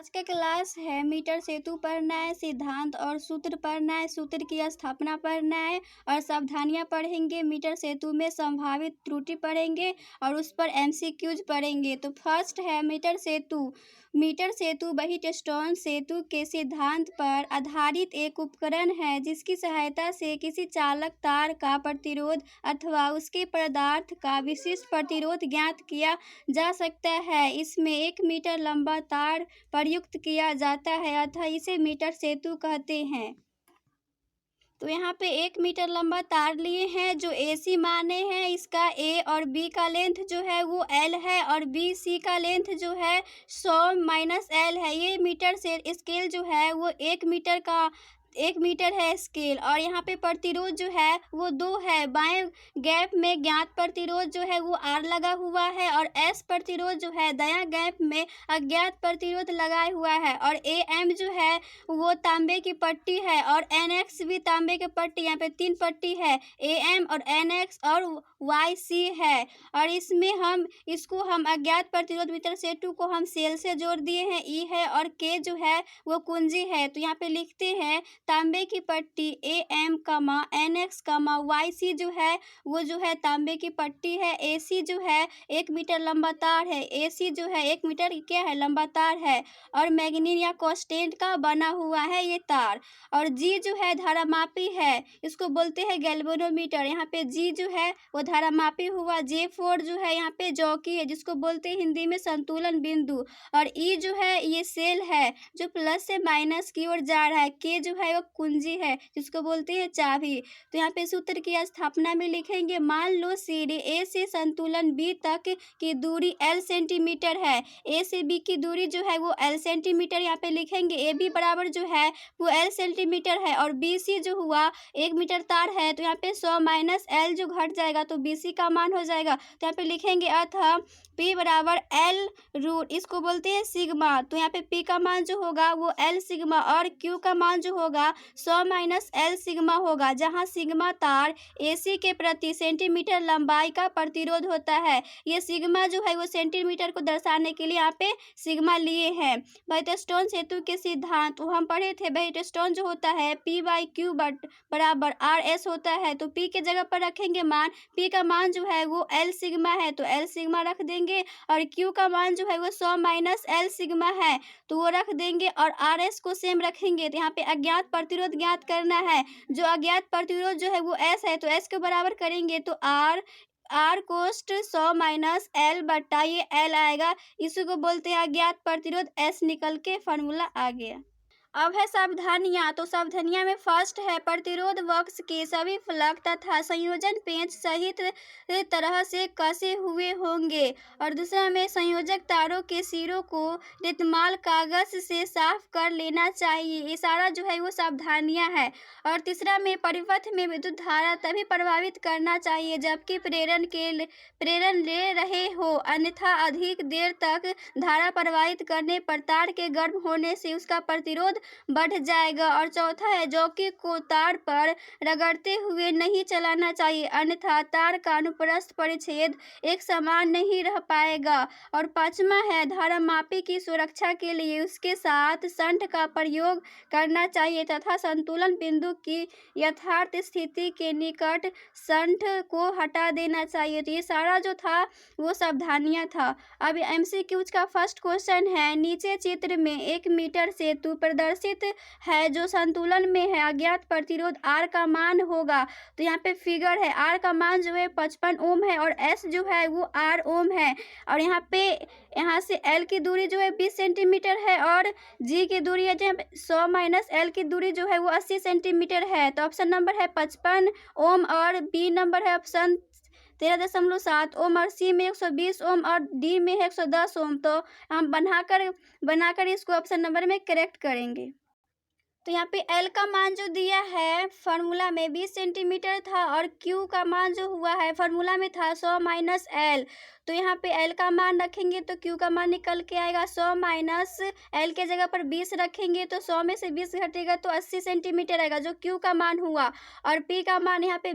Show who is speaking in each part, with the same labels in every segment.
Speaker 1: आज का क्लास है मीटर सेतु पढ़ना है, सिद्धांत और सूत्र पढ़ना है, सूत्र की स्थापना पढ़ना है और सावधानियां पढ़ेंगे। मीटर सेतु में संभावित त्रुटि पढ़ेंगे और उस पर एमसीक्यूज पढ़ेंगे। तो फर्स्ट है मीटर सेतु। मीटर सेतु व्हीटस्टोन सेतु के सिद्धांत पर आधारित एक उपकरण है जिसकी सहायता से किसी चालक तार का प्रतिरोध अथवा उसके पदार्थ का विशिष्ट प्रतिरोध ज्ञात किया जा सकता है। इसमें 1 मीटर लंबा तार प्रयुक्त किया जाता है अतः इसे मीटर सेतु कहते हैं। तो यहाँ पे 1 मीटर लंबा तार लिए हैं जो AC माने हैं। इसका A और B का लेंथ जो है वो L है और BC का लेंथ जो है 100 - L है। ये मीटर से स्केल जो है वो 1 मीटर का 1 मीटर है स्केल। और यहाँ पे प्रतिरोध जो है वो 2 है। बाएं गैप में ज्ञात प्रतिरोध जो है वो R लगा हुआ है और S प्रतिरोध जो है दायां गैप में अज्ञात प्रतिरोध लगाया हुआ है। और AM जो है वो तांबे की पट्टी है और NX भी तांबे की पट्टी, यहाँ पे 3 पट्टी है, AM और NX और YC है। और इसमें हम अज्ञात प्रतिरोध मीटर सेतु को हम सेल से जोड़ दिए हैं। E है और K जो है वो कुंजी है। तो यहाँ पे लिखते हैं तांबे की पट्टी AM, NX, YC जो है वो जो है तांबे की पट्टी है। AC जो है 1 मीटर लंबा तार है। AC जो है 1 मीटर क्या है लंबा तार है और मैग्नीज या कांस्टेंट का बना हुआ है ये तार। और G जो है धारामापी है, इसको बोलते हैं गैल्वेनोमीटर। यहाँ पे G जो है वो धारामापी हुआ। J4 जो है यहाँ पे जॉकी है जिसको बोलते हैं हिंदी में संतुलन बिंदु। और E जो है ये सेल है जो प्लस से माइनस की ओर जा रहा है। K जो है वो कुंजी है जिसको बोलते हैं चाबी। तो यहाँ पे सूत्र की स्थापना में लिखेंगे, मान लो सीढ़ी A से संतुलन B तक की दूरी L सेंटीमीटर है। A से B की दूरी जो है वो L सेंटीमीटर यहाँ पे लिखेंगे। AB बराबर जो है वो L सेंटीमीटर है और BC जो हुआ 1 मीटर तार है तो यहाँ पे 100 - L जो घट जाएगा तो BC का मान हो जाएगा। तो यहाँ पे लिखेंगे अतः P बराबर L रूट, इसको बोलते हैं सिग्मा। तो यहाँ पे P का मान जो होगा वो L सिग्मा और Q का मान जो होगा 100 - L सिग्मा होगा, जहाँ सिग्मा तार AC के प्रति सेंटीमीटर लंबाई का प्रतिरोध होता है। ये सिग्मा जो है वो सेंटीमीटर को दर्शाने के लिए यहाँ पे सिग्मा लिए हैं। व्हीटस्टोन सेतु के सिद्धांत वो हम पढ़े थे। व्हीटस्टोन जो होता है P/Q बराबर RS होता है। तो P के जगह पर रखेंगे मान, P का मान जो है वो L सिग्मा है तो L सिग्मा रख देंगे और Q का मान जो है वो 100 - L सिग्मा है तो वो रख देंगे और RS को सेम रखेंगे। तो यहाँ पे अज्ञात प्रतिरोध ज्ञात करना है। जो अज्ञात प्रतिरोध जो है वो S है तो S के बराबर करेंगे तो R कोष्ट 100 - L बटा ये L आएगा। इसी को बोलते हैं अज्ञात प्रतिरोध। S निकल के फॉर्मूला आ गया। अब है सावधानियां। तो सावधानियां में फर्स्ट है प्रतिरोध वक्स के सभी फलक तथा संयोजन पेंच सहित तरह से कसे हुए होंगे। और दूसरा में संयोजक तारों के सिरों को रेतमाल कागज से साफ कर लेना चाहिए। ये सारा जो है वो सावधानियां है। और तीसरा में परिपथ में विद्युत धारा तभी प्रभावित करना चाहिए जबकि प्रेरण ले रहे हो, अन्यथा अधिक देर तक धारा प्रवाहित करने पर तार के गर्म होने से उसका प्रतिरोध बढ़ जाएगा। और चौथा है जॉकी को तार पर रगड़ते हुए नहीं चलाना चाहिए, अन्यथा तार का अनुप्रस्थ परिच्छेद एक समान नहीं रह पाएगा। और पांचवा है धारामापी की सुरक्षा के लिए उसके साथ शंट का प्रयोग करना चाहिए तथा संतुलन बिंदु की यथार्थ स्थिति के निकट शंट को हटा देना चाहिए। तो ये सारा जो था वो सावधानियां था। अब MCQ का फर्स्ट क्वेश्चन है, नीचे चित्र में 1 मीटर सेतु प्रदर्शित है जो संतुलन में है, अज्ञात प्रतिरोध R का मान होगा। तो यहाँ पे फिगर है, R का मान जो है 55 ओम है और S जो है वो R ओम है। और यहाँ से L की दूरी जो है 20 सेंटीमीटर है और G की दूरी है जो 100 - L की दूरी जो है वो 80 सेंटीमीटर है। तो ऑप्शन नंबर है 55 ओम और B नंबर है ऑप्शन 13.7 ओम और C में 120 ओम और D में है 110 ओम। तो हम बनाकर इसको ऑप्शन नंबर में करेक्ट करेंगे। तो यहाँ पे L का मान जो दिया है फार्मूला में 20 सेंटीमीटर था और Q का मान जो हुआ है फार्मूला में था 100 - L। तो तो यहाँ पे L का मान रखेंगे तो Q का मान निकल के आएगा 100 माइनस L के जगह पर 20 रखेंगे तो 100 में से 20 घटेगा तो 80 सेंटीमीटर आएगा जो Q का मान हुआ। और P का मान यहाँ पे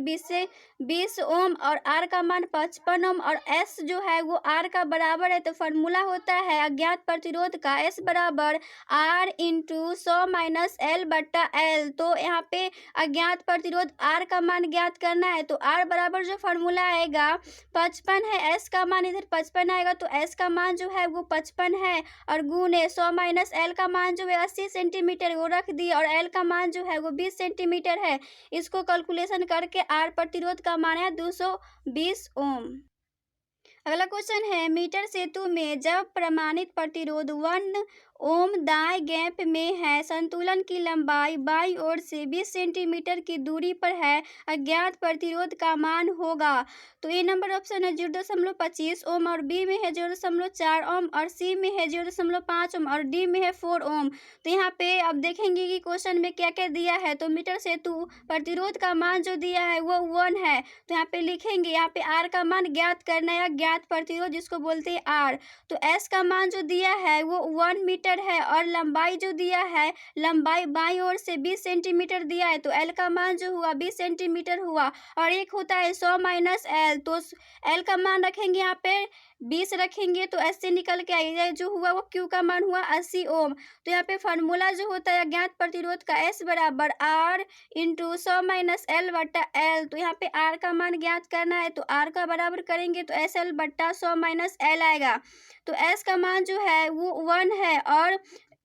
Speaker 1: 20 ओम और R का मान 55 ओम और S जो है वो R का बराबर है। तो फार्मूला होता है अज्ञात प्रतिरोध का S बराबर R इंटू 100 माइनस L बट्टा L। तो यहाँ पे अज्ञात प्रतिरोध R का मान ज्ञात करना है तो R बराबर जो फार्मूला आएगा 55 है, S का मान इधर 55 आएगा तो S का मान जो है वो 55 है और गुणे 100 माइनस L का मान जो है 80 सेंटीमीटर वो रख दिए और L का मान जो है वो 20 सेंटीमीटर है। इसको कैलकुलेशन करके R प्रतिरोध का मान है 220 ओम। अगला क्वेश्चन है मीटर सेतु में जब प्रमाणित प्रतिरोध 1 ओम दाएं गैप में है, संतुलन की लंबाई बाईं ओर से 20 सेंटीमीटर की दूरी पर है, अज्ञात प्रतिरोध का मान होगा। तो ए नंबर ऑप्शन है 0.25 ओम और बी में है 0.4 ओम और सी में है 0.5 ओम और डी में है 4 ओम। तो यहाँ पे अब देखेंगे कि क्वेश्चन में क्या क्या दिया है। तो मीटर सेतु प्रतिरोध का मान जो दिया है वो 1 है तो यहाँ पे लिखेंगे, यहाँ पे आर का मान ज्ञात करना है, ज्ञात प्रतिरोध जिसको बोलते हैं आर। तो एस का मान जो दिया है वो 1 मीटर है और लंबाई जो दिया है, लंबाई बाईं ओर से 20 सेंटीमीटर दिया है तो एल का मान जो हुआ 20 सेंटीमीटर हुआ और एक होता है 100 माइनस एल। तो एल का मान रखेंगे यहाँ पे 20 रखेंगे तो एस से निकल के आएगा जो हुआ वो क्यू का मान हुआ 80 ओम। तो यहाँ पे फार्मूला जो होता है अज्ञात प्रतिरोध का एस बराबर आर इंटू 100 माइनस एल बट्टा एल। तो यहाँ पे आर का मान ज्ञात करना है तो आर का बराबर करेंगे तो एस एल बट्टा 100 माइनस एल आएगा। तो एस का मान जो है वो 1 है और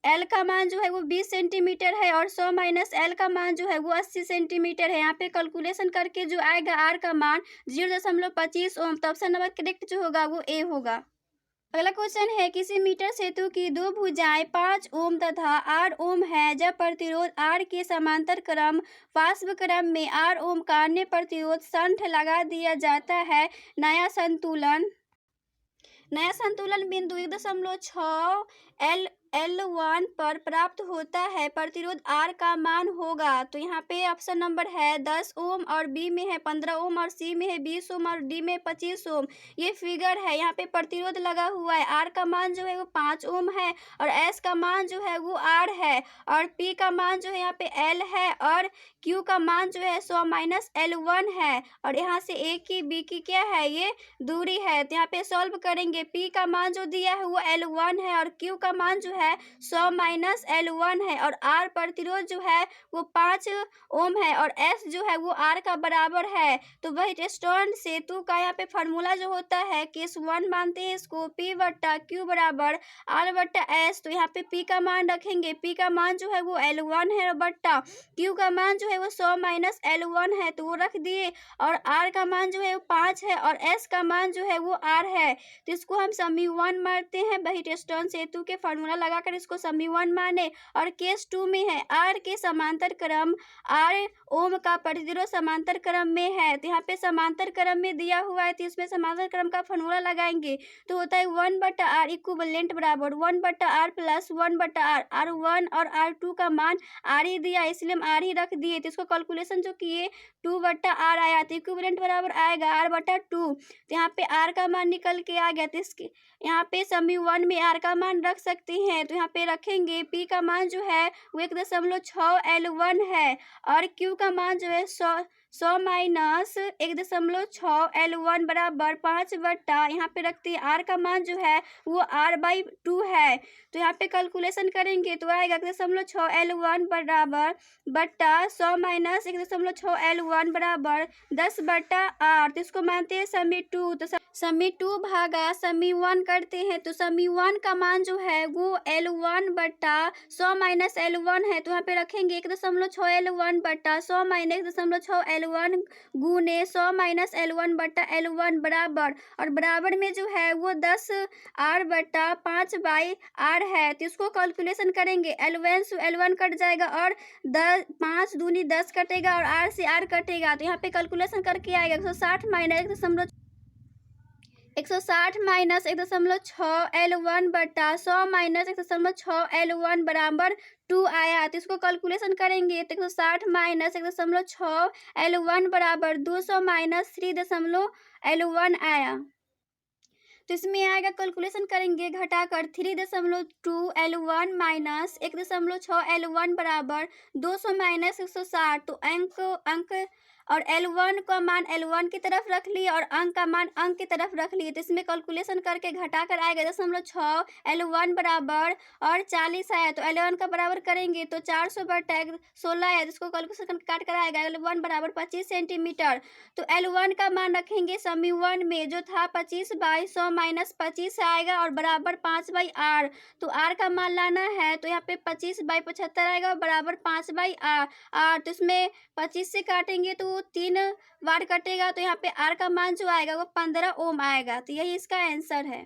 Speaker 1: एल का मान जो है वो 20 सेंटीमीटर है और 100 माइनस एल का मान जो है वो 80 सेंटीमीटर है। यहाँ पे कैलकुलेशन करके जो आएगा आर का मान 0.25 ओम। तो ऑप्शन नंबर करेक्ट जो होगा वो ए होगा। अगला क्वेश्चन है किसी मीटर सेतु की दो भुजाएं 5 ओम तथा 8 ओम है, जब प्रतिरोध आर के समांतर क्रम पार्श्व क्रम में 8 ओम का अन्य प्रतिरोध शंठ लगा दिया जाता है, नया संतुलन बिंदु 1.6 L1 पर प्राप्त होता है, प्रतिरोध R का मान होगा। तो यहाँ पे ऑप्शन नंबर है 10 ओम और बी में है 15 ओम और सी में है 20 ओम और डी में 25 ओम। ये फिगर है, यहाँ पे प्रतिरोध लगा हुआ है, R का मान जो है वो 5 ओम है और S का मान जो है वो R है और P का मान जो है यहाँ पे L है और Q का मान जो है 100 माइनस L1 है और यहाँ से A की B की क्या है ये दूरी है। तो यहाँ पे सॉल्व करेंगे, P का मान जो दिया है वो L1 है और Q का मान जो है 100 माइनस L1 है और R प्रतिरोध जो है वो 5 ओम है और S जो है वो R का बराबर है। तो वही स्टोन सेतु का यहाँ पे फार्मूला जो होता है केस 1 मानते हैं इसको, P बट्टा Q बराबर R बट्टा S। तो यहाँ पे P का मान रखेंगे, P का मान जो है वो L1 है बट्टा Q का मान जो है वो 100 माइनस L1 है तो वो रख दिए और R का मान जो है वो 5 है और S का मान जो है वो R है। तो इसको हम समी 1 मानते हैं, वही स्टोन सेतु के फार्मूला लगाकर इसको समी 1 माने। और केस 2 में है R के समांतर क्रम 8 ओम का प्रतिरोध समांतर क्रम में है। तो यहाँ पे समांतर क्रम में दिया हुआ है तो इसमें समांतर क्रम का फार्मूला लगाएंगे तो होता है 1 बटा आर इक्विवेलेंट बराबर 1 बटा आर प्लस 1 बटा आर। R1 और R2 का मान R ही दिया इसलिए हम R ही रख दिए। तो इसको कैलकुलेशन जो किए 2 बटा आर आया तो इक्विवेलेंट बराबर आएगा R बटा 2। तो यहाँ पे R का मान निकल के आ गया। तो इसके यहाँ पे समी 1 में R का मान रख सकते हैं तो यहाँ पे रखेंगे P का मान जो है वो 1.6 L1 है और Q का मान जो है 100 माइनस 1.6 L1 बराबर 5 बट्टा यहाँ पे रखते हैं R का मान जो है वो R/2 है। तो यहाँ पे कैलकुलेशन करेंगे तो आएगा 1.6 L1 बराबर बट्टा 100 माइनस 1.6 L1 बराबर 10 बट्टा R। तो इसको मानते हैं समी 2। तो समी 2 भागा समी 1 करते हैं तो समी 1 का मान जो है वो L1 बट्टा 100 माइनस L1 है। तो यहाँ पे रखेंगे 1.6 L1 बट्टा 100 माइनस 1.6 L1 गुने 100 माइनस L1 बट्टा L1 बराबर और बराबर में जो है वो 10 R बट्टा 5 बाई R है। तो इसको कैलकुलेशन करेंगे, L1 से L1 कट जाएगा और 5 दूनी 10 कटेगा और R से R कटेगा। तो यहाँ पे कैलकुलेशन करके आएगा 160 माइनस 1.6 L1 बट्टा 100 माइनस 1.6 L1 बराबर 2 आया। तो इसको कैलकुलेशन करेंगे तो 160 माइनस 1.6 L1 बराबर 200 माइनस 3 L1 आया। तो इसमें आएगा, कैलकुलेशन करेंगे घटाकर 3.2 L1 माइनस 1.6 L1 बराबर 200 माइनस 160। तो अंक और L1 का मान L1 की तरफ रख लिए और अंक का मान अंक की तरफ रख लिए। तो इसमें कैलकुलेशन करके घटाकर आएगा 0.6 L1 बराबर और 40 आया। तो L1 का बराबर करेंगे तो 400 बटा 16 है, जिसको कैलकुलेशन करके काट कर आएगा L1 बराबर 25 सेंटीमीटर। तो L1 का मान रखेंगे समीकरण में, जो था 25/100 माइनस 25 आएगा और बराबर 5/r। तो r का मान लाना है, तो यहाँ पे 25/75 आएगा और बराबर 5/r। तो इसमें 25 से काटेंगे तो 3 बार कटेगा, तो यहाँ पे r का मान जो आएगा वो 15 ओम आएगा। तो यही इसका आंसर है।